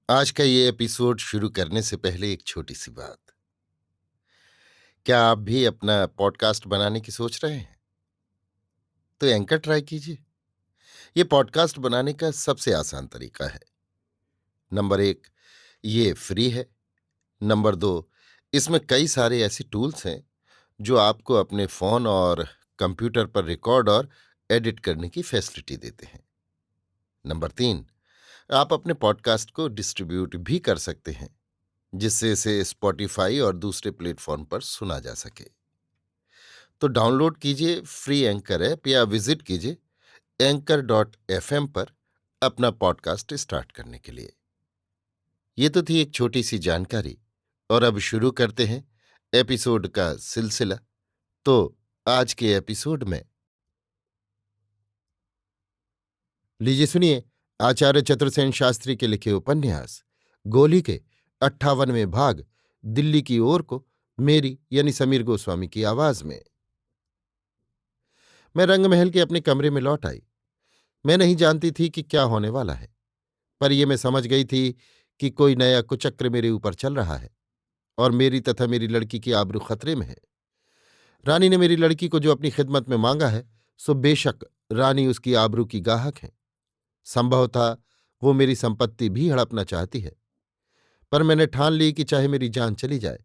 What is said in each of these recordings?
आज का ये एपिसोड शुरू करने से पहले एक छोटी सी बात। क्या आप भी अपना पॉडकास्ट बनाने की सोच रहे हैं? तो एंकर ट्राई कीजिए। ये पॉडकास्ट बनाने का सबसे आसान तरीका है। नंबर एक, ये फ्री है। नंबर दो, इसमें कई सारे ऐसे टूल्स हैं जो आपको अपने फोन और कंप्यूटर पर रिकॉर्ड और एडिट करने की फैसिलिटी देते हैं। नंबर तीन, आप अपने पॉडकास्ट को डिस्ट्रीब्यूट भी कर सकते हैं, जिससे इसे स्पॉटिफाई और दूसरे प्लेटफॉर्म पर सुना जा सके। तो डाउनलोड कीजिए फ्री एंकर ऐप या विजिट कीजिए anchor.fm पर अपना पॉडकास्ट स्टार्ट करने के लिए। ये तो थी एक छोटी सी जानकारी, और अब शुरू करते हैं एपिसोड का सिलसिला। तो आज के एपिसोड में लीजिए सुनिए आचार्य चतुर्सेन शास्त्री के लिखे उपन्यास गोली के 58वें भाग दिल्ली की ओर को, मेरी यानी समीर गोस्वामी की आवाज में। मैं रंगमहल के अपने कमरे में लौट आई। मैं नहीं जानती थी कि क्या होने वाला है, पर यह मैं समझ गई थी कि कोई नया कुचक्र मेरे ऊपर चल रहा है और मेरी तथा मेरी लड़की की आबरू खतरे में है। रानी ने मेरी लड़की को जो अपनी खिदमत में मांगा है, सो बेशक रानी उसकी आबरू की गाहक है। संभव था वो मेरी संपत्ति भी हड़पना चाहती है, पर मैंने ठान ली कि चाहे मेरी जान चली जाए,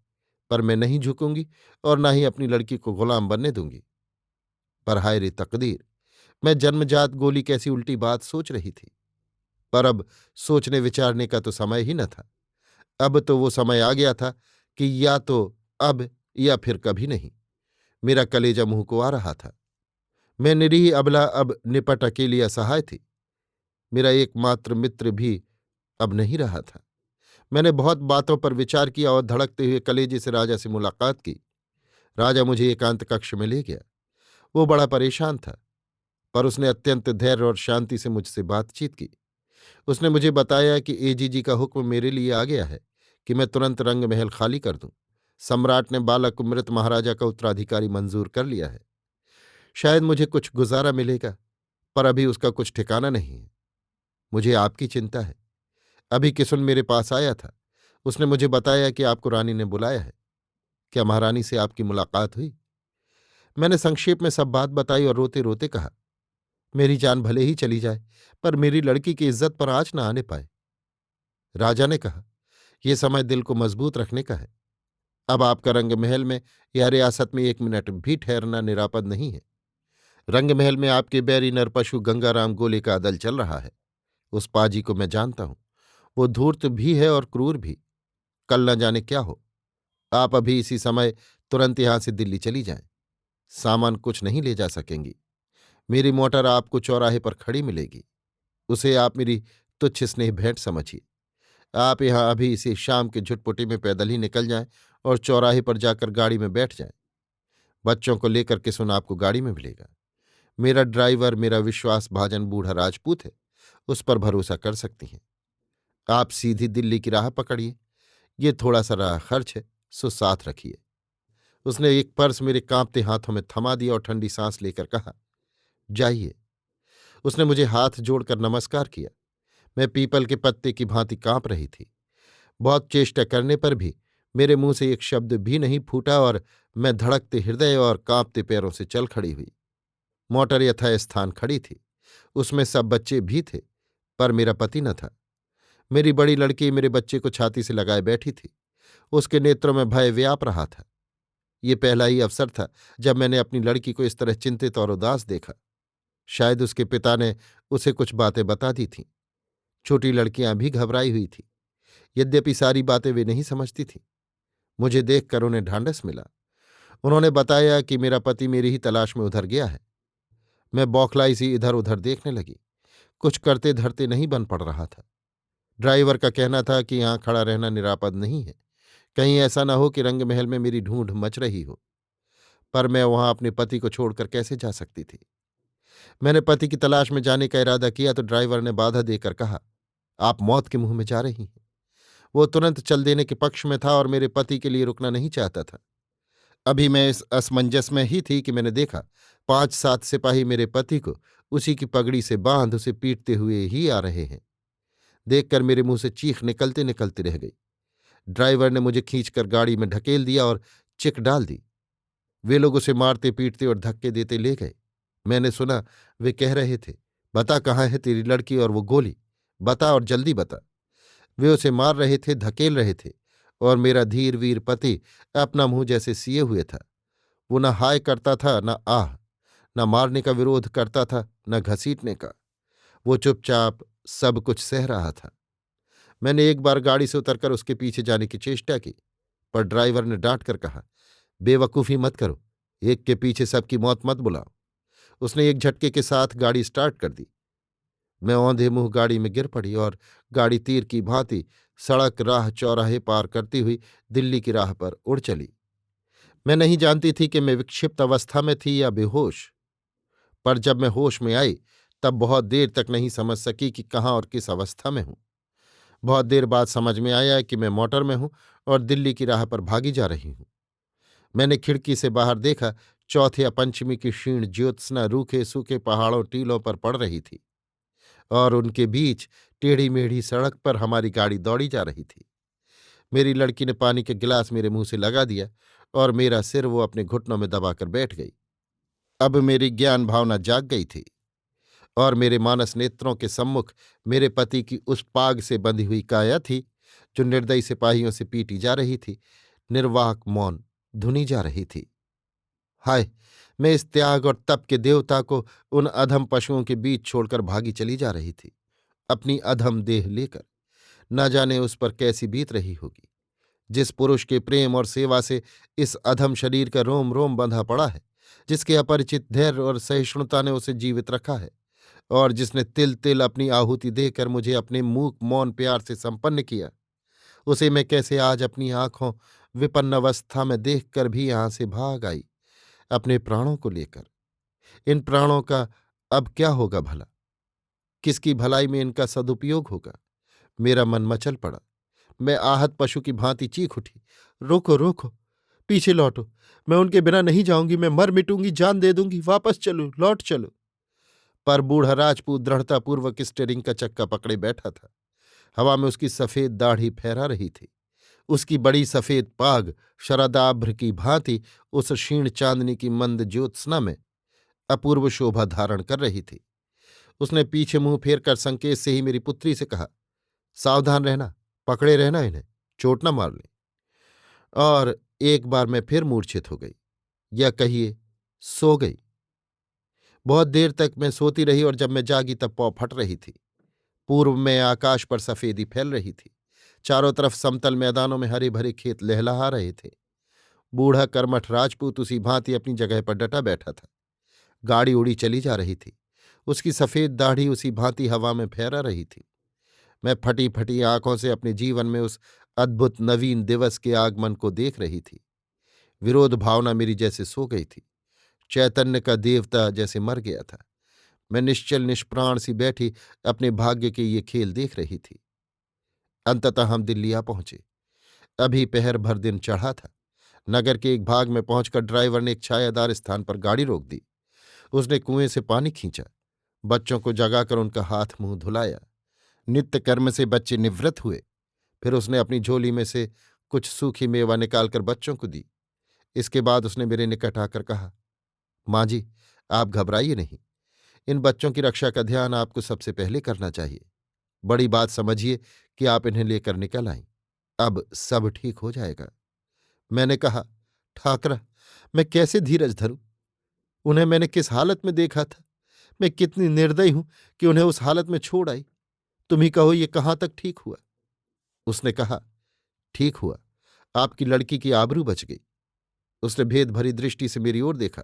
पर मैं नहीं झुकूंगी और न ही अपनी लड़की को गुलाम बनने दूंगी। पर हाय रे तकदीर, मैं जन्मजात गोली कैसी उल्टी बात सोच रही थी। पर अब सोचने विचारने का तो समय ही न था। अब तो वो समय आ गया था कि या तो अब या फिर कभी नहीं। मेरा कलेजा मुंह को आ रहा था। मैं निरीह अबला अब निपट अकेली असहाय थी। मेरा एकमात्र मित्र भी अब नहीं रहा था। मैंने बहुत बातों पर विचार किया और धड़कते हुए कलेजे से राजा से मुलाकात की। राजा मुझे एकांत कक्ष में ले गया। वो बड़ा परेशान था, पर उसने अत्यंत धैर्य और शांति से मुझसे बातचीत की। उसने मुझे बताया कि एजीजी का हुक्म मेरे लिए आ गया है कि मैं तुरंत रंग महल खाली कर दूं। सम्राट ने बालक मृत महाराजा का उत्तराधिकारी मंजूर कर लिया है। शायद मुझे कुछ गुजारा मिलेगा, पर अभी उसका कुछ ठिकाना नहीं है। मुझे आपकी चिंता है। अभी किसुन मेरे पास आया था। उसने मुझे बताया कि आपको रानी ने बुलाया है। क्या महारानी से आपकी मुलाकात हुई? मैंने संक्षेप में सब बात बताई और रोते रोते कहा, मेरी जान भले ही चली जाए, पर मेरी लड़की की इज्जत पर आँच न आने पाए। राजा ने कहा, यह समय दिल को मजबूत रखने का है। अब आपका रंग महल में या रियासत में एक मिनट भी ठहरना निरापद नहीं है। रंग महल में आपके बैरी नरपशु गंगाराम गोले का दल चल रहा है। उस पाजी को मैं जानता हूं। वो धूर्त भी है और क्रूर भी। कल न जाने क्या हो। आप अभी इसी समय तुरंत यहां से दिल्ली चली जाएं। सामान कुछ नहीं ले जा सकेंगी। मेरी मोटर आपको चौराहे पर खड़ी मिलेगी। उसे आप मेरी तुच्छ स्नेह भेंट समझिए। आप यहां अभी इसी शाम के झुटपुटी में पैदल ही निकल जाएं और चौराहे पर जाकर गाड़ी में बैठ जाएं। बच्चों को लेकर के सुन आपको गाड़ी में मिलेगा। मेरा ड्राइवर मेरा विश्वास भाजन बूढ़ा राजपूत है। उस पर भरोसा कर सकती हैं। आप सीधी दिल्ली की राह पकड़िए। ये थोड़ा सा राह खर्च है, सो साथ रखिए। उसने एक पर्स मेरे कांपते हाथों में थमा दिया और ठंडी सांस लेकर कहा, जाइए। उसने मुझे हाथ जोड़कर नमस्कार किया। मैं पीपल के पत्ते की भांति कांप रही थी। बहुत चेष्टा करने पर भी मेरे मुंह से एक शब्द भी नहीं फूटा और मैं धड़कते हृदय और कांपते पैरों से चल खड़ी हुई। मोटर यथास्थान खड़ी थी। उसमें सब बच्चे भी थे, पर मेरा पति न था। मेरी बड़ी लड़की मेरे बच्चे को छाती से लगाए बैठी थी। उसके नेत्रों में भय व्याप रहा था। ये पहला ही अवसर था जब मैंने अपनी लड़की को इस तरह चिंतित और उदास देखा। शायद उसके पिता ने उसे कुछ बातें बता दी थीं। छोटी लड़कियां भी घबराई हुई थी। यद्यपि सारी बातें वे नहीं समझती थीं। मुझे देखकर उन्हें ढांढस मिला। उन्होंने बताया कि मेरा पति मेरी ही तलाश में उधर गया है। मैं बौखलाई सी इधर उधर देखने लगी। कुछ करते धरते नहीं बन पड़ रहा था। ड्राइवर का कहना था कि यहां खड़ा रहना निरापद नहीं है। कहीं ऐसा न हो कि रंग महल में मेरी ढूंढ मच रही हो। पर मैं वहां अपने पति को छोड़कर कैसे जा सकती थी? मैंने पति की तलाश में जाने का इरादा किया तो ड्राइवर ने बाधा देकर कहा, आप मौत के मुंह में जा रही हैं। वो तुरंत चल देने के पक्ष में था और मेरे पति के लिए रुकना नहीं चाहता था। अभी मैं इस असमंजस में ही थी कि मैंने देखा 5-7 सिपाही मेरे पति को उसी की पगड़ी से बांध उसे पीटते हुए ही आ रहे हैं। देखकर मेरे मुंह से चीख निकलते निकलती रह गई। ड्राइवर ने मुझे खींचकर गाड़ी में ढकेल दिया और चिक डाल दी। वे लोग उसे मारते पीटते और धक्के देते ले गए। मैंने सुना वे कह रहे थे, बता कहाँ है तेरी लड़की और वो गोली, बता और जल्दी बता। वे उसे मार रहे थे, धकेल रहे थे, और मेरा धीर वीर पति अपना मुंह जैसे सिए हुए था। वो न हाय करता था न आह, न मारने का विरोध करता था न घसीटने का। वो चुपचाप सब कुछ सह रहा था। मैंने एक बार गाड़ी से उतरकर उसके पीछे जाने की चेष्टा की, पर ड्राइवर ने डांट कर कहा, बेवकूफ़ी मत करो, एक के पीछे सबकी मौत मत बुलाओ। उसने एक झटके के साथ गाड़ी स्टार्ट कर दी। मैं औंधे मुंह गाड़ी में गिर पड़ी और गाड़ी तीर की भांति सड़क राह चौराहे पार करती हुई दिल्ली की राह पर उड़ चली। मैं नहीं जानती थी कि मैं विक्षिप्त अवस्था में थी या बेहोश, पर जब मैं होश में आई तब बहुत देर तक नहीं समझ सकी कि कहाँ और किस अवस्था में हूं। बहुत देर बाद समझ में आया कि मैं मोटर में हूं और दिल्ली की राह पर भागी जा रही हूं। मैंने खिड़की से बाहर देखा, चौथ या पंचमी की क्षीण ज्योत्सना रूखे सूखे पहाड़ों टीलों पर पड़ रही थी, और उनके बीच टेढ़ी मेढ़ी सड़क पर हमारी गाड़ी दौड़ी जा रही थी। मेरी लड़की ने पानी के गिलास मेरे मुंह से लगा दिया और मेरा सिर वो अपने घुटनों में दबाकर बैठ गई। अब मेरी ज्ञान भावना जाग गई थी और मेरे मानस नेत्रों के सम्मुख मेरे पति की उस पाग से बंधी हुई काया थी, जो निर्दयी सिपाहियों से पीटी जा रही थी, निर्वाक मौन धुनी जा रही थी। हाय, मैं इस त्याग और तप के देवता को उन अधम पशुओं के बीच छोड़कर भागी चली जा रही थी, अपनी अधम देह लेकर। न जाने उस पर कैसी बीत रही होगी, जिस पुरुष के प्रेम और सेवा से इस अधम शरीर का रोम रोम बंधा पड़ा है, जिसके अपरिचित धैर्य और सहिष्णुता ने उसे जीवित रखा है, और जिसने तिल तिल अपनी आहुति देकर मुझे अपने मूक मौन प्यार से संपन्न किया, उसे मैं कैसे आज अपनी आंखों विपन्न अवस्था में देखकर भी यहां से भाग आई, अपने प्राणों को लेकर। इन प्राणों का अब क्या होगा भला? किसकी भलाई में इनका सदुपयोग होगा? मेरा मन मचल पड़ा। मैं आहत पशु की भांति चीख उठी, रोको रोको, पीछे लौटो, मैं उनके बिना नहीं जाऊंगी, मैं मर मिटूंगी, जान दे दूंगी, वापस चलो, लौट चलो। पर बूढ़ा राजपूत दृढ़तापूर्वक स्टीयरिंग का चक्का पकड़े बैठा था। हवा में उसकी सफेद दाढ़ी फहरा रही थी। उसकी बड़ी सफेद पाग शरदाभ्र की भांति उस क्षीण चांदनी की मंद ज्योत्सना में अपूर्व शोभा धारण कर रही थी। उसने पीछे मुंह फेर कर संकेत से ही मेरी पुत्री से कहा, सावधान रहना, पकड़े रहना इन्हें, चोट न मार लें। और एक बार मैं फिर मूर्छित हो गई, या कहिए सो गई। बहुत देर तक मैं सोती रही, और जब मैं जागी तब पौ फट रही थी। पूर्व में आकाश पर सफेदी फैल रही थी। चारों तरफ समतल मैदानों में हरे भरे खेत लहलहा रहे थे। बूढ़ा कर्मठ राजपूत उसी भांति अपनी जगह पर डटा बैठा था। गाड़ी उड़ी चली जा रही थी। उसकी सफेद दाढ़ी उसी भांति हवा में फहरा रही थी। मैं फटी फटी आंखों से अपने जीवन में उस अद्भुत नवीन दिवस के आगमन को देख रही थी। विरोध भावना मेरी जैसे सो गई थी। चैतन्य का देवता जैसे मर गया था। मैं निश्चल निष्प्राण सी बैठी अपने भाग्य के ये खेल देख रही थी। अंततः हम दिल्ली आ पहुंचे। अभी पहर भर दिन चढ़ा था। नगर के एक भाग में पहुंचकर ड्राइवर ने एक छायादार स्थान पर गाड़ी रोक दी। उसने कुएं से पानी खींचा, बच्चों को जगाकर उनका हाथ मुंह धुलाया। नित्य कर्म से बच्चे निवृत्त हुए। फिर उसने अपनी झोली में से कुछ सूखी मेवा निकालकर बच्चों को दी। इसके बाद उसने मेरे निकट आकर कहा, माँ जी, आप घबराइए नहीं। इन बच्चों की रक्षा का ध्यान आपको सबसे पहले करना चाहिए। बड़ी बात समझिए कि आप इन्हें लेकर निकल आईं। अब सब ठीक हो जाएगा। मैंने कहा, ठाकरा, मैं कैसे धीरज धरूं? उन्हें मैंने किस हालत में देखा था। मैं कितनी निर्दयी हूं कि उन्हें उस हालत में छोड़ आई। तुम ही कहो, ये कहाँ तक ठीक हुआ? उसने कहा, ठीक हुआ, आपकी लड़की की आबरू बच गई। उसने भेद भरी दृष्टि से मेरी ओर देखा,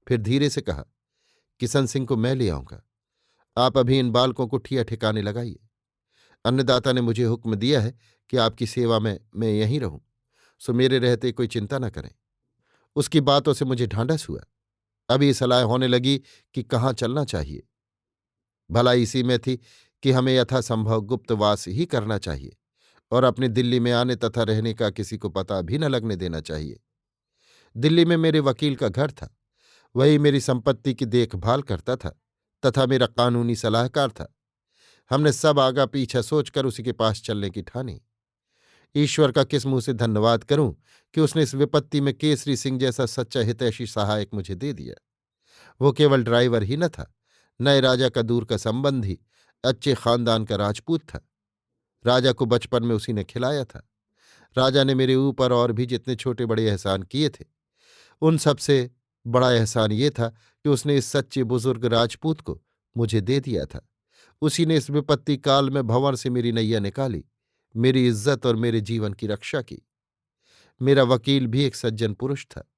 फिर धीरे से कहा, किशन सिंह को मैं ले आऊंगा। आप अभी इन बालकों को ठिया ठिकाने लगाइए। अन्नदाता ने मुझे हुक्म दिया है कि आपकी सेवा में मैं यहीं रहूं, सो मेरे रहते कोई चिंता न करें। उसकी बातों से मुझे ढांढस हुआ। अभी सलाह होने लगी कि कहाँ चलना चाहिए। भला इसी में थी कि हमें यथासंभव गुप्तवास ही करना चाहिए और अपने दिल्ली में आने तथा रहने का किसी को पता भी न लगने देना चाहिए। दिल्ली में मेरे वकील का घर था। वही मेरी संपत्ति की देखभाल करता था तथा मेरा कानूनी सलाहकार था। हमने सब आगा पीछा सोचकर उसी के पास चलने की ठानी। ईश्वर का किस मुंह से धन्यवाद करूं कि उसने इस विपत्ति में केसरी सिंह जैसा सच्चा हितैषी सहायक मुझे दे दिया। वो केवल ड्राइवर ही न था, नए राजा का दूर का संबंधी, अच्छे खानदान का राजपूत था। राजा को बचपन में उसी ने खिलाया था। राजा ने मेरे ऊपर और भी जितने छोटे बड़े एहसान किए थे, उन सबसे बड़ा एहसान ये था कि उसने इस सच्चे बुजुर्ग राजपूत को मुझे दे दिया था। उसी ने इस विपत्ति काल में भंवर से मेरी नैया निकाली, मेरी इज्जत और मेरे जीवन की रक्षा की। मेरा वकील भी एक सज्जन पुरुष था।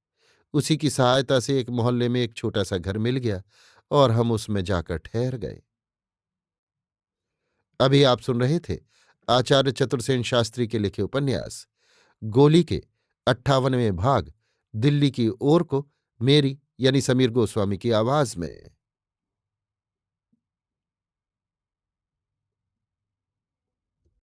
उसी की सहायता से एक मोहल्ले में एक छोटा सा घर मिल गया और हम उसमें जाकर ठहर गए। अभी आप सुन रहे थे आचार्य चतुर्सेन शास्त्री के लिखे उपन्यास गोली के 58वें भाग दिल्ली की ओर को, मेरी यानी समीर गोस्वामी की आवाज में।